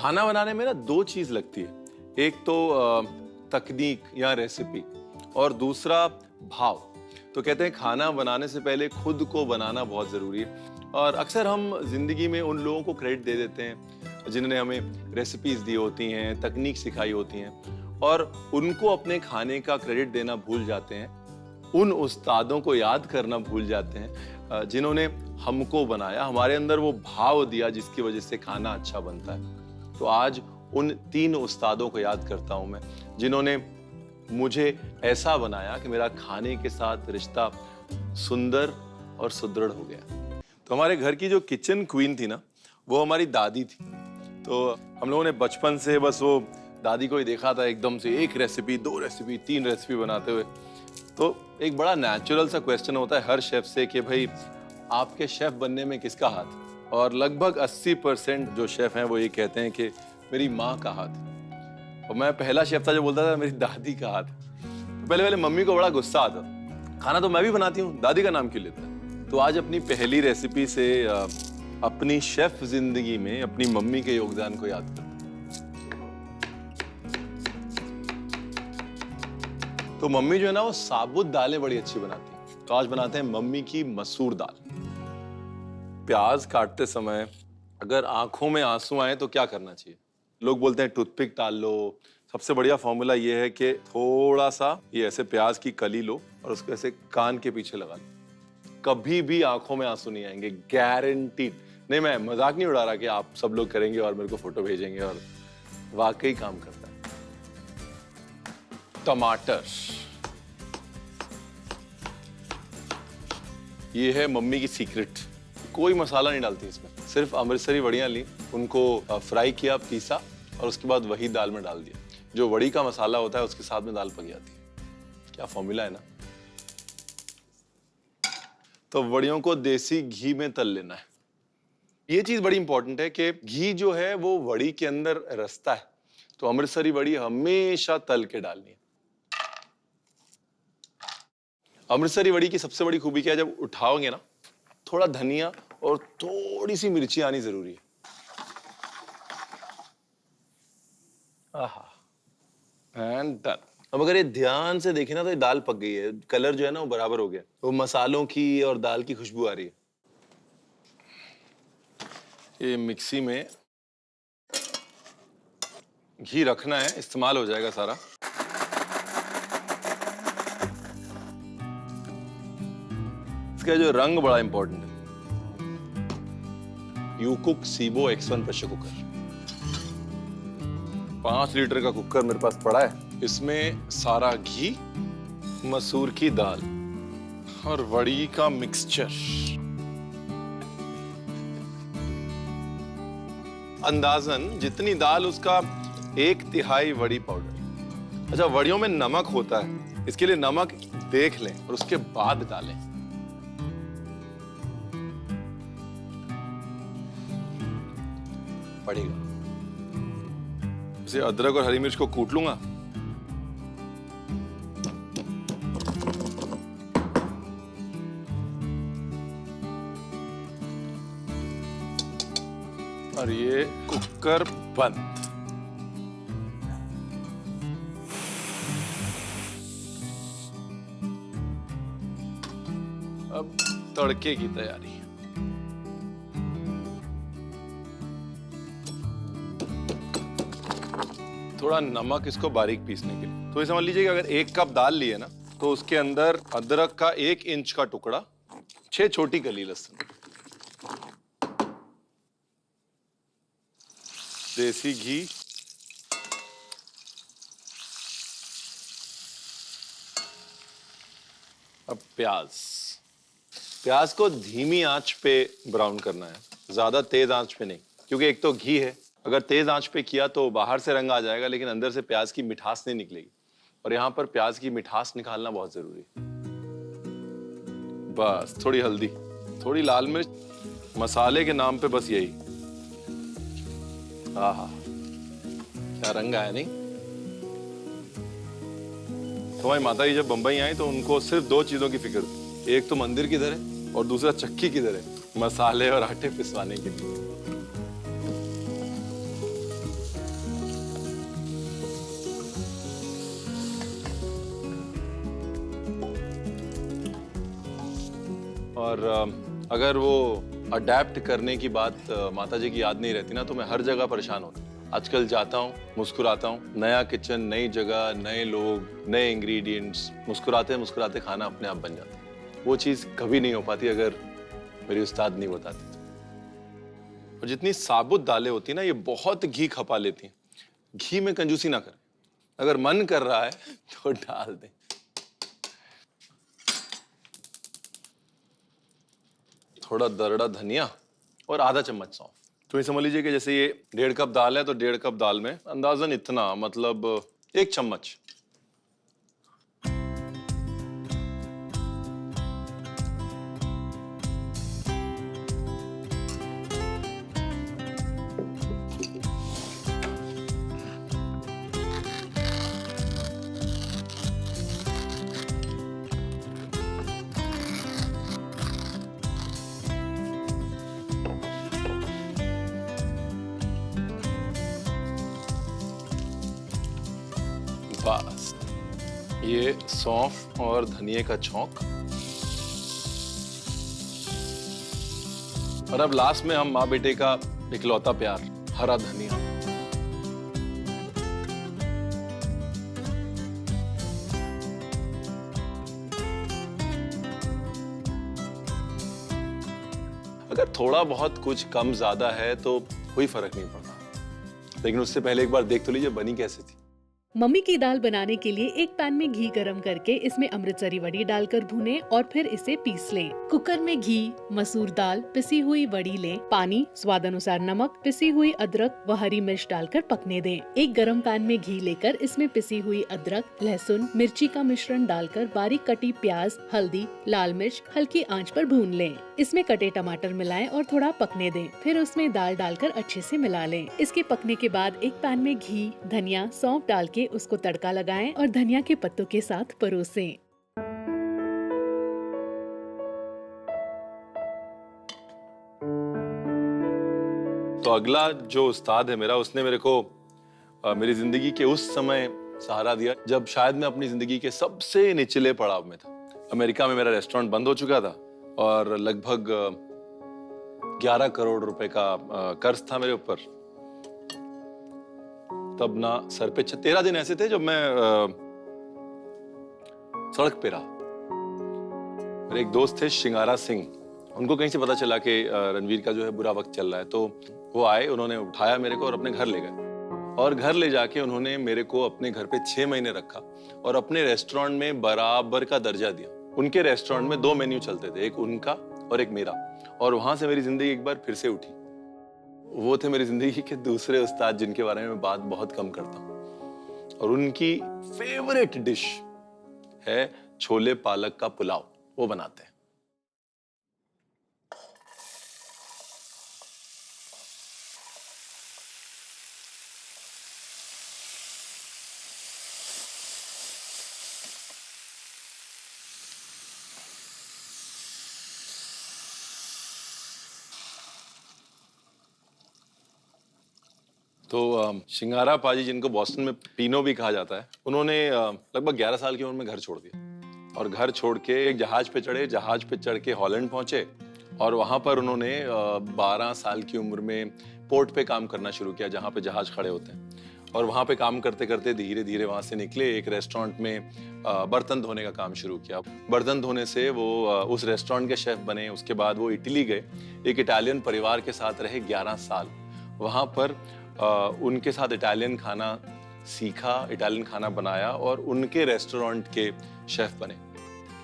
खाना बनाने में ना दो चीज लगती है, एक तो तकनीक या रेसिपी और दूसरा भाव। तो कहते हैं खाना बनाने से पहले खुद को बनाना बहुत जरूरी है। और अक्सर हम जिंदगी में उन लोगों को क्रेडिट दे देते हैं जिन्होंने हमें रेसिपीज दी होती हैं, तकनीक सिखाई होती हैं, और उनको अपने खाने का क्रेडिट देना भूल जाते हैं। उन उस्तादों को याद करना भूल जाते हैं जिन्होंने हमको बनाया, हमारे अंदर वो भाव दिया जिसकी वजह से खाना अच्छा बनता है। तो आज उन 3 उस्तादों को याद करता हूं मैं, जिन्होंने मुझे ऐसा बनाया कि मेरा खाने के साथ रिश्ता सुंदर और सुदृढ़ हो गया। तो हमारे घर की जो किचन क्वीन थी ना, वो हमारी दादी थी। तो हम लोगों ने बचपन से बस वो दादी को ही देखा था, एकदम से 1 रेसिपी, 2 रेसिपी, 3 रेसिपी बनाते हुए। तो एक बड़ा नेचुरल सा क्वेश्चन होता है हर शेफ से कि भाई आपके शेफ बनने में किसका हाथ? और लगभग 80% जो शेफ हैं वो ये कहते हैं कि मेरी माँ का हाथ। और मैं पहला शेफ था जो बोलता था मेरी दादी का हाथ। तो पहले मम्मी को बड़ा गुस्सा आता, खाना तो मैं भी बनाती हूँ, दादी का नाम क्यों लेता है? तो आज अपनी पहली रेसिपी से अपनी शेफ जिंदगी में अपनी मम्मी के योगदान को याद करते हैं। तो मम्मी जो है ना वो साबुत दालें बड़ी अच्छी बनाती है। तो आज बनाते हैं मम्मी की मसूर दाल। प्याज काटते समय अगर आंखों में आंसू आए तो क्या करना चाहिए? लोग बोलते हैं टूथपिक डाल लो। सबसे बढ़िया फॉर्मूला ये है कि थोड़ा सा ये ऐसे प्याज की कली लो और उसको ऐसे कान के पीछे लगा लो। कभी भी आंखों में आंसू नहीं आएंगे, गारंटीड। नहीं, मैं मजाक नहीं उड़ा रहा कि आप सब लोग करेंगे और मेरे को फोटो भेजेंगे, और वाकई काम करता है। टमाटर, ये है मम्मी की सीक्रेट। कोई मसाला नहीं डालती इसमें, सिर्फ अमृतसरी वड़ियां ली, उनको फ्राई किया, पीसा, और उसके बाद वही दाल में डाल दिया। जो वड़ी का मसाला होता है उसके साथ में दाल पक जाती है। क्या फॉर्मूला है ना। तो वड़ियों को देसी घी में तल लेना है। ये चीज बड़ी इंपॉर्टेंट है कि घी जो है वो वड़ी के अंदर रसता है। तो अमृतसरी वड़ी हमेशा तल के डालनी है। अमृतसरी वड़ी की सबसे बड़ी खूबी क्या है? जब उठाओगे ना, थोड़ा धनिया और थोड़ी सी मिर्ची आनी जरूरी है। आहा, एंड डन। अब अगर ये ध्यान से देखें ना तो ये दाल पक गई है, कलर जो है ना वो बराबर हो गया, वो मसालों की और दाल की खुशबू आ रही है। ये मिक्सी में घी रखना है, इस्तेमाल हो जाएगा सारा। इसका जो रंग बड़ा इंपॉर्टेंट है। यूकुक सीबो X1 प्रेशर कुकर, 5 लीटर का कुकर मेरे पास पड़ा है। इसमें सारा घी, मसूर की दाल और वड़ी का मिक्सचर। अंदाजन जितनी दाल उसका 1/3 वड़ी पाउडर। अच्छा, वड़ियों में नमक होता है, इसके लिए नमक देख लें और उसके बाद डालें। पड़ेगा। इसे अदरक और हरी मिर्च को कूट लूंगा। और ये कुकर बंद। अब तड़के की तैयारी। थोड़ा नमक इसको बारीक पीसने के लिए। तो ये समझ लीजिए कि अगर 1 कप दाल ली है ना, तो उसके अंदर अदरक का 1 इंच का टुकड़ा, 6 छोटी कली लहसुन, देसी घी, अब प्याज को धीमी आंच पे ब्राउन करना है, ज्यादा तेज आंच पे नहीं, क्योंकि एक तो घी है, अगर तेज आंच पे किया तो बाहर से रंग आ जाएगा लेकिन अंदर से प्याज की मिठास नहीं निकलेगी, और यहाँ पर प्याज की मिठास निकालना बहुत जरूरी है। बस थोड़ी हल्दी, थोड़ी लाल मिर्च, मसाले के नाम पे बस यही। आहा, क्या रंग आया नहीं। तो हमारी माता जी जब बंबई आई तो उनको सिर्फ 2 चीजों की फिक्र थी, एक तो मंदिर किधर है और दूसरा चक्की किधर है, मसाले और आटे पिसवाने के लिए। और अगर वो अडेप्ट करने की बात माता जी की याद नहीं रहती ना, तो मैं हर जगह परेशान होता। आजकल जाता हूँ, मुस्कुराता हूँ, नया किचन, नई जगह, नए लोग, नए इंग्रेडिएंट्स, मुस्कुराते मुस्कुराते खाना अपने आप बन जाता है। वो चीज़ कभी नहीं हो पाती अगर मेरी उस्ताद नहीं बताती तो। और जितनी साबुत दालें होती है ना, ये बहुत घी खपा लेती हैं। घी में कंजूसी ना करें, अगर मन कर रहा है तो डाल दें। थोड़ा दरड़ा धनिया और आधा चम्मच सौंफ। तो ये समझ लीजिए कि जैसे ये 1.5 कप दाल है, तो 1.5 कप दाल में अंदाजन इतना, मतलब 1 चम्मच। बस ये सौंफ और धनिए का छौंक। और अब लास्ट में हम माँ बेटे का इकलौता प्यार, हरा धनिया। अगर थोड़ा बहुत कुछ कम ज्यादा है तो कोई फर्क नहीं पड़ता, लेकिन उससे पहले एक बार देख तो लीजिए बनी कैसे थी। मम्मी की दाल बनाने के लिए एक पैन में घी गरम करके इसमें अमृतसरी वड़ी डालकर भूनें और फिर इसे पीस लें। कुकर में घी, मसूर दाल, पिसी हुई वड़ी लें, पानी, स्वाद अनुसार नमक, पिसी हुई अदरक व हरी मिर्च डालकर पकने दें। एक गरम पैन में घी लेकर इसमें पिसी हुई अदरक, लहसुन, मिर्ची का मिश्रण डालकर बारीक कटी प्याज, हल्दी, लाल मिर्च हल्की आंच पर भून लें। इसमें कटे टमाटर मिलाएं और थोड़ा पकने दें। फिर उसमें दाल डालकर अच्छे से मिला लें। इसके पकने के बाद एक पैन में घी, धनिया, सौंफ डाल के उसको तड़का लगाएं और धनिया के पत्तों के साथ परोसें। तो अगला जो उस्ताद है मेरा, उसने मेरे को मेरी जिंदगी के उस समय सहारा दिया जब शायद मैं अपनी जिंदगी के सबसे निचले पड़ाव में था। अमेरिका में मेरा रेस्टोरेंट बंद हो चुका था और लगभग 11 करोड़ रुपए का कर्ज था मेरे ऊपर। तब ना सर पे 13 दिन ऐसे थे जब मैं सड़क पे रहा। मेरे एक दोस्त थे शिंगारा सिंह, उनको कहीं से पता चला कि रणवीर का जो है बुरा वक्त चल रहा है, तो वो आए, उन्होंने उठाया मेरे को और अपने घर ले गए। और घर ले जाके उन्होंने मेरे को अपने घर पे 6 महीने रखा और अपने रेस्टोरेंट में बराबर का दर्जा दिया। उनके रेस्टोरेंट में 2 मेन्यू चलते थे, एक उनका और एक मेरा, और वहां से मेरी जिंदगी एक बार फिर से उठी। वो थे मेरी जिंदगी के दूसरे उस्ताद जिनके बारे में बात बहुत कम करता हूँ, और उनकी फेवरेट डिश है छोले पालक का पुलाव। वो बनाते हैं। तो शिंगारा पाजी, जिनको बॉस्टन में पीनो भी कहा जाता है, उन्होंने लगभग 11 साल की उम्र में घर छोड़ दिया और घर छोड़ के एक जहाज पे चढ़े। जहाज पे चढ़ के हॉलैंड पहुंचे और वहां पर उन्होंने 12 साल की उम्र में पोर्ट पे काम करना शुरू किया, जहां पे जहाज खड़े होते हैं। और वहां पे काम करते करते धीरे धीरे वहां से निकले, एक रेस्टोरेंट में बर्तन धोने का काम शुरू किया। बर्तन धोने से वो उस रेस्टोरेंट के शेफ बने। उसके बाद वो इटली गए, एक इटालियन परिवार के साथ रहे 11 साल। वहां पर उनके साथ इटालियन खाना सीखा, इटालियन खाना बनाया और उनके रेस्टोरेंट के शेफ बने।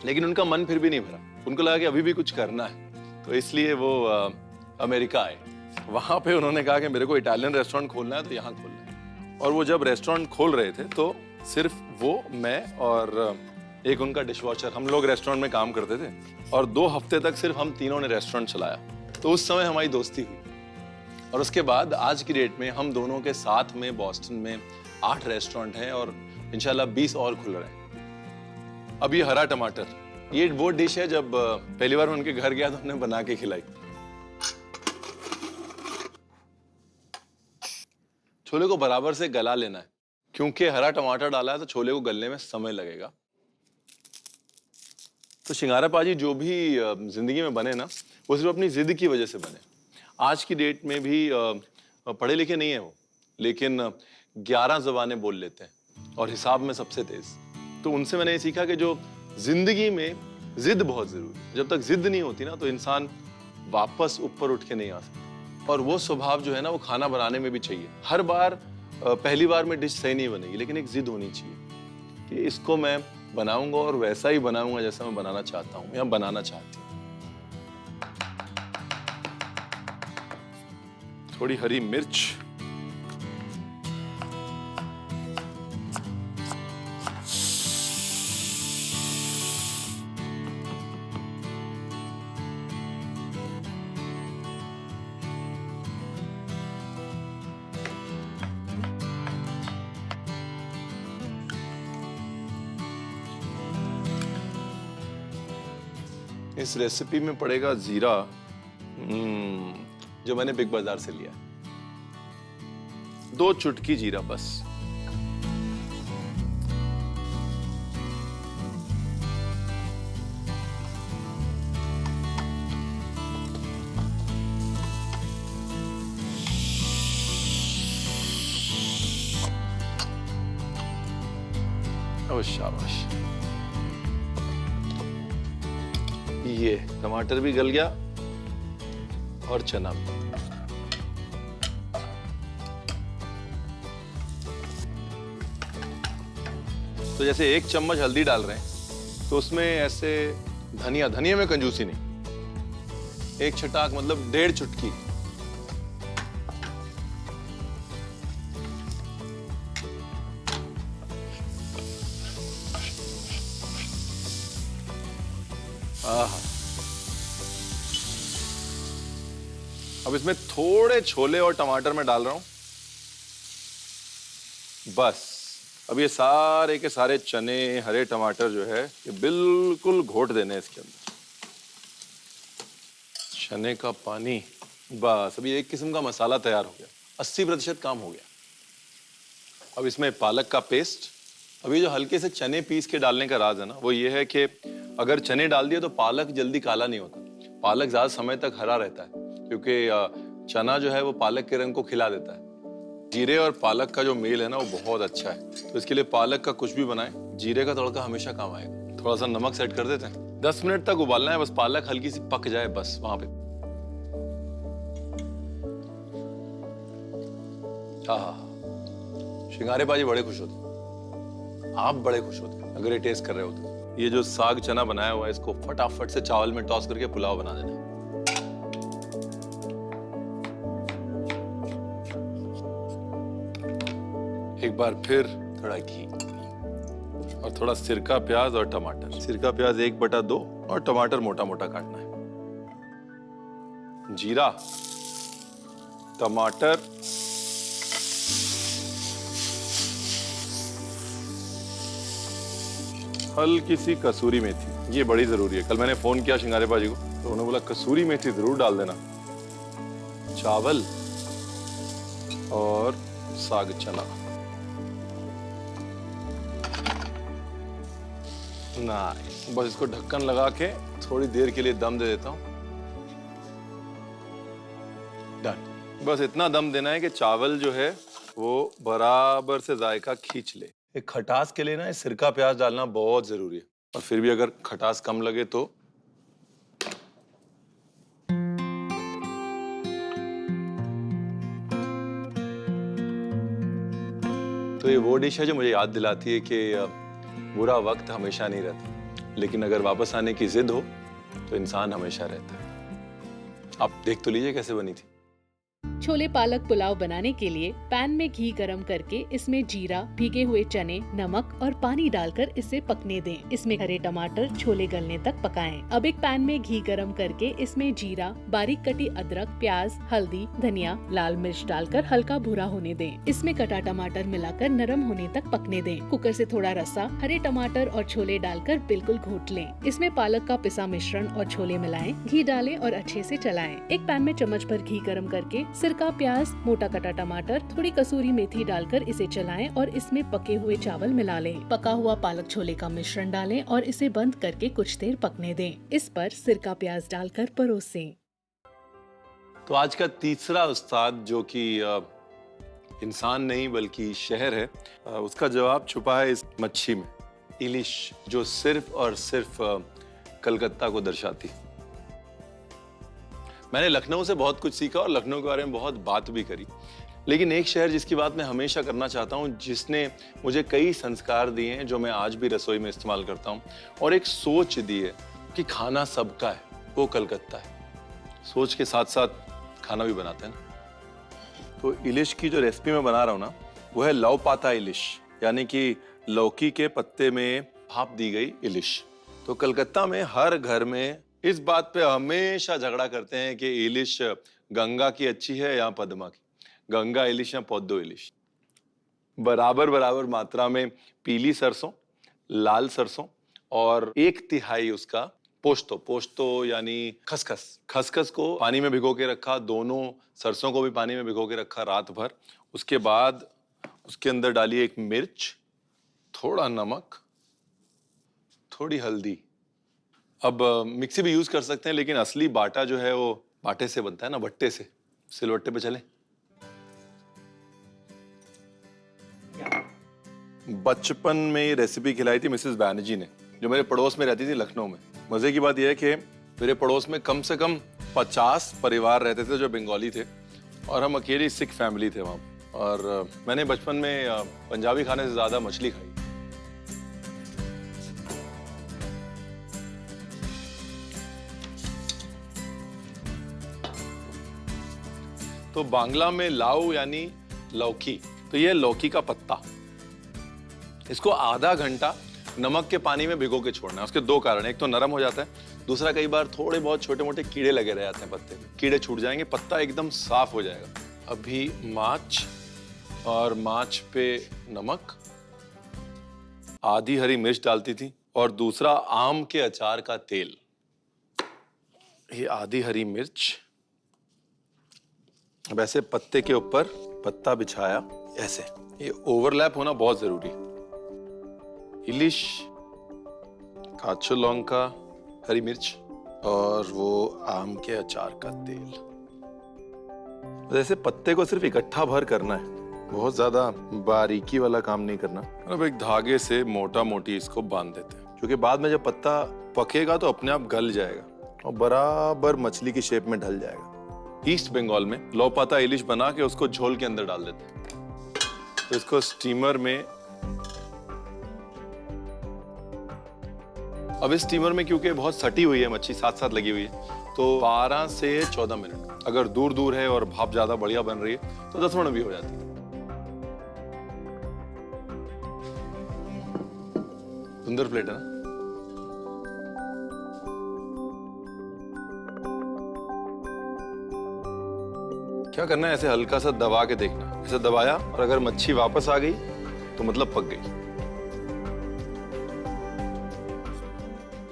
लेकिन उनका मन फिर भी नहीं भरा, उनको लगा कि अभी भी कुछ करना है, तो इसलिए वो अमेरिका आए। वहां पे उन्होंने कहा कि मेरे को इटालियन रेस्टोरेंट खोलना है, तो यहाँ खोलना है। और वो जब रेस्टोरेंट खोल रहे थे तो सिर्फ वो, मैं और एक उनका डिशवॉशर, हम लोग रेस्टोरेंट में काम करते थे। और 2 हफ्ते तक सिर्फ हम तीनों ने रेस्टोरेंट चलाया। तो उस समय हमारी दोस्ती हुई और उसके बाद आज की डेट में हम दोनों के साथ में बॉस्टन में 8 रेस्टोरेंट हैं और इंशाल्लाह 20 और खुल रहे हैं। अब ये हरा टमाटर, ये वो डिश है जब पहली बार मैं उनके घर गया तो हमने बना के खिलाई। छोले को बराबर से गला लेना है, क्योंकि हरा टमाटर डाला है तो छोले को गलने में समय लगेगा। तो शिंगारा पाजी जो भी जिंदगी में बने ना, वो सिर्फ अपनी जिद की वजह से बने। आज की डेट में भी पढ़े लिखे नहीं है वो, लेकिन 11 ज़बानें बोल लेते हैं और हिसाब में सबसे तेज। तो उनसे मैंने ये सीखा कि जो जिंदगी में जिद बहुत जरूरी है। जब तक जिद नहीं होती ना, तो इंसान वापस ऊपर उठ के नहीं आ सकता। और वो स्वभाव जो है ना, वो खाना बनाने में भी चाहिए। हर बार पहली बार में डिश सही नहीं बनेगी, लेकिन एक जिद होनी चाहिए कि इसको मैं बनाऊंगा और वैसा ही बनाऊंगा जैसा मैं बनाना चाहता हूँ या बनाना चाहती हूँ। थोड़ी हरी मिर्च, इस रेसिपी में पड़ेगा जीरा, जो मैंने बिग बाजार से लिया। 2 चुटकी जीरा बस। ओ शाबाश, ये टमाटर भी गल गया और चना भी। तो जैसे 1 चम्मच हल्दी डाल रहे हैं, तो उसमें ऐसे धनिया में कंजूसी नहीं, 1 छटाक मतलब 1.5 चुटकी। अब इसमें थोड़े छोले और टमाटर मैं डाल रहा हूं बस। अब ये सारे के सारे चने, हरे टमाटर जो है, ये बिल्कुल घोट देने हैं इसके अंदर। चने का पानी, बस। अभी एक किस्म का मसाला तैयार हो गया, 80% काम हो गया। अब इसमें पालक का पेस्ट। अभी जो हल्के से चने पीस के डालने का राज है ना, वो ये है कि अगर चने डाल दिए तो पालक जल्दी काला नहीं होता। पालक ज्यादा समय तक हरा रहता है, क्योंकि चना जो है वो पालक के रंग को खिला देता है। जीरे और पालक का जो मेल है ना, वो बहुत अच्छा है। तो इसके लिए पालक का कुछ भी बनाएं, जीरे का तड़का हमेशा काम आएगा। थोड़ा सा नमक सेट कर देते हैं। 10 मिनट तक उबालना है, बस पालक हल्की सी पक जाए, बस वहां पे। शिंगारे बाजी बड़े खुश होते, आप बड़े खुश होते अगर ये टेस्ट कर रहे होते। ये जो साग चना बनाया हुआ है, इसको फटाफट से चावल में टॉस करके पुलाव बना देना। एक बार फिर थोड़ा घी और थोड़ा सिरका, प्याज और टमाटर। सिरका प्याज 1/2 और टमाटर मोटा मोटा काटना है। जीरा, टमाटर, हल्की सी कसूरी मेथी। ये बड़ी जरूरी है। कल मैंने फोन किया शिंगारे बाजी को, तो उन्होंने बोला कसूरी मेथी जरूर डाल देना। चावल और साग चना। नाइस। बस इसको ढक्कन लगा के थोड़ी देर के लिए दम दे देता हूं। डन। बस इतना दम देना है कि चावल जो है वो बराबर से जायका खींच ले। एक खटास के लिए ना सिरका प्याज डालना बहुत जरूरी है, और फिर भी अगर खटास कम लगे तो ये वो डिश है जो मुझे याद दिलाती है कि बुरा वक्त हमेशा नहीं रहता, लेकिन अगर वापस आने की जिद हो तो इंसान हमेशा रहता है। आप देख तो लीजिए कैसे बनी थी। छोले पालक पुलाव बनाने के लिए पैन में घी गरम करके इसमें जीरा, भीगे हुए चने, नमक और पानी डालकर इसे पकने दें। इसमें हरे टमाटर, छोले गलने तक पकाएं। अब एक पैन में घी गरम करके इसमें जीरा, बारीक कटी अदरक, प्याज, हल्दी, धनिया, लाल मिर्च डालकर हल्का भूरा होने दें। इसमें कटा टमाटर मिलाकर नरम होने तक पकने दें। कुकर से थोड़ा रसा, हरे टमाटर और छोले डालकर बिल्कुल घोट लें। इसमें पालक का पिसा मिश्रण और छोले मिलाएं, घी डालें और अच्छे से चलाएं। एक पैन में चम्मच भर घी गरम करके सिरका, प्याज, मोटा कटा टमाटर, थोड़ी कसूरी मेथी डालकर इसे चलाएं और इसमें पके हुए चावल मिला लें। पका हुआ पालक छोले का मिश्रण डालें और इसे बंद करके कुछ देर पकने दें। इस पर सिरका प्याज डालकर परोसें। तो आज का तीसरा उस्ताद, जो कि इंसान नहीं बल्कि शहर है, उसका जवाब छुपा है इस मच्छी में, इलिश, जो सिर्फ और सिर्फ कलकत्ता को दर्शाती। मैंने लखनऊ से बहुत कुछ सीखा और लखनऊ के बारे में बहुत बात भी करी, लेकिन एक शहर जिसकी बात मैं हमेशा करना चाहता हूँ, जिसने मुझे कई संस्कार दिए हैं जो मैं आज भी रसोई में इस्तेमाल करता हूँ, और एक सोच दी है कि खाना सबका है, वो कलकत्ता है। सोच के साथ साथ खाना भी बनाते हैं ना। तो इलिश की जो रेसिपी मैं बना रहा हूँ ना, वो है लव पाता इलिश, यानी कि लौकी के पत्ते में भाप दी गई इलिश। तो कलकत्ता में हर घर में इस बात पे हमेशा झगड़ा करते हैं कि इलिश गंगा की अच्छी है या पद्मा की, गंगा इलिश या पौधो इलिश। बराबर बराबर मात्रा में पीली सरसों, लाल सरसों और 1/3 उसका पोस्तो यानी खसखस को पानी में भिगो के रखा, दोनों सरसों को भी पानी में भिगो के रखा रात भर। उसके बाद उसके अंदर डाली एक मिर्च, थोड़ा नमक, थोड़ी हल्दी। अब मिक्सी भी यूज कर सकते हैं, लेकिन असली बाटा जो है वो बाटे से बनता है ना, भट्टे से। सिलवट्टे पे चले। बचपन में ये रेसिपी खिलाई थी मिसेस बैनर्जी ने, जो मेरे पड़ोस में रहती थी लखनऊ में। मजे की बात यह है कि मेरे पड़ोस में कम से कम 50 परिवार रहते थे जो बंगाली थे, और हम अकेली सिख फैमिली थे वहाँ। और मैंने बचपन में पंजाबी खाने से ज्यादा मछली खाई। तो बांग्ला में लाऊ यानी लौकी, तो ये लौकी का पत्ता। इसको आधा घंटा नमक के पानी में भिगो के छोड़ना है। उसके 2 कारण, एक तो नरम हो जाता है, दूसरा कई बार थोड़े बहुत छोटे मोटे कीड़े लगे रह जाते हैं पत्ते में। कीड़े छूट जाएंगे, पत्ता एकदम साफ हो जाएगा। अभी माछ, और माछ पे नमक, आधी हरी मिर्च डालती थी, और दूसरा आम के अचार का तेल। ये आधी हरी मिर्च, अब ऐसे पत्ते के ऊपर पत्ता बिछाया ऐसे। ये ओवरलैप होना बहुत जरूरी। इलिश, काचो लौंगा, हरी मिर्च और वो आम के अचार का तेल। जैसे पत्ते को सिर्फ इकट्ठा भर करना है, बहुत ज्यादा बारीकी वाला काम नहीं करना। अब एक धागे से मोटा मोटी इसको बांध देते हैं, क्योंकि बाद में जब पत्ता पकेगा तो अपने आप गल जाएगा और बराबर मछली की शेप में ढल जाएगा। ईस्ट बंगाल में लौ पाता इलिश बना के उसको झोल के अंदर डाल देते हैं। तो इसको स्टीमर में, अब इस स्टीमर में क्योंकि बहुत सटी हुई है मच्छी, साथ साथ लगी हुई है, तो 12 से 14 मिनट। अगर दूर दूर है और भाप ज्यादा बढ़िया बन रही है तो 10 मिनट भी हो जाती है। सुंदर प्लेट है ना। क्या करना है, ऐसे हल्का सा दबा के देखना। ऐसे दबाया और अगर मच्छी वापस आ गई तो मतलब पक गई।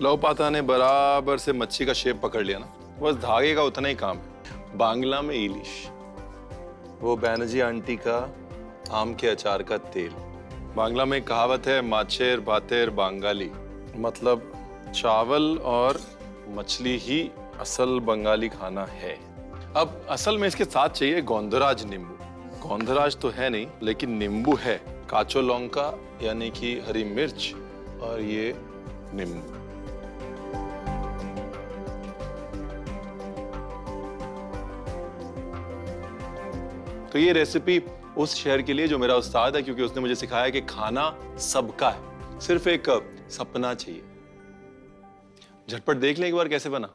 लव पाता ने बराबर से मच्छी का शेप पकड़ लिया ना, बस धागे का उतना ही काम है। बांग्ला में इलिश, वो बैनर्जी आंटी का आम के अचार का तेल। बांग्ला में कहावत है, माछेर भातेर बांगाली, मतलब चावल और मछली ही असल बंगाली खाना है। अब असल में इसके साथ चाहिए गोंधराज नींबू। गोंधराज तो है नहीं, लेकिन नींबू है। काचो लौंगा यानी कि हरी मिर्च और ये नींबू। तो ये रेसिपी उस शहर के लिए जो मेरा उस्ताद है, क्योंकि उसने मुझे सिखाया कि खाना सबका है, सिर्फ एक सपना चाहिए। झटपट देख लें एक बार कैसे बना।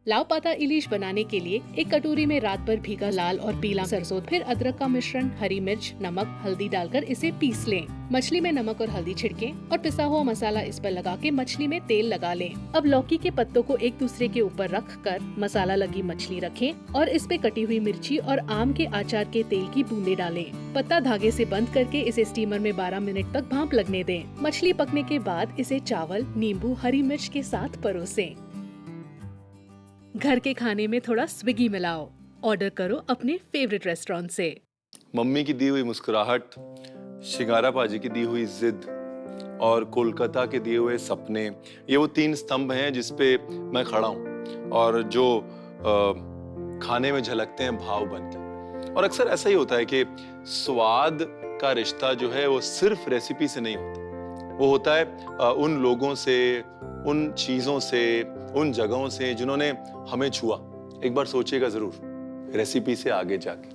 लाव पाता इलिश बनाने के लिए एक कटोरी में रात भर भीगा लाल और पीला सरसों, फिर अदरक का मिश्रण, हरी मिर्च, नमक, हल्दी डालकर इसे पीस लें। मछली में नमक और हल्दी छिड़कें और पिसा हुआ मसाला इस पर लगा के मछली में तेल लगा लें। अब लौकी के पत्तों को एक दूसरे के ऊपर रख कर मसाला लगी मछली रखें और इस पे कटी हुई मिर्ची और आम के अचार के तेल की बूंदे डालें। पत्ता धागे से बंद करके इसे स्टीमर में 12 मिनट तक भाप लगने दें। मछली पकने के बाद इसे चावल, नींबू, हरी मिर्च के साथ परोसें। घर के खाने में थोड़ा स्विगी मिलाओ ऑर्डर करो अपने फेवरेट रेस्टोरेंट से। मम्मी की दी हुई मुस्कुराहट, शिंगारा पाजी की दी हुई जिद और कोलकाता के दिए हुए सपने, ये वो 3 स्तंभ हैं जिस पे मैं खड़ा हूँ और जो खाने में झलकते हैं भाव बनकर। और अक्सर ऐसा ही होता है कि स्वाद का रिश्ता जो है वो सिर्फ रेसिपी से नहीं होता, वो होता है उन लोगों से, उन चीज़ों से, उन जगहों से जिन्होंने हमें छुआ। एक बार सोचिएगा ज़रूर रेसिपी से आगे जाके।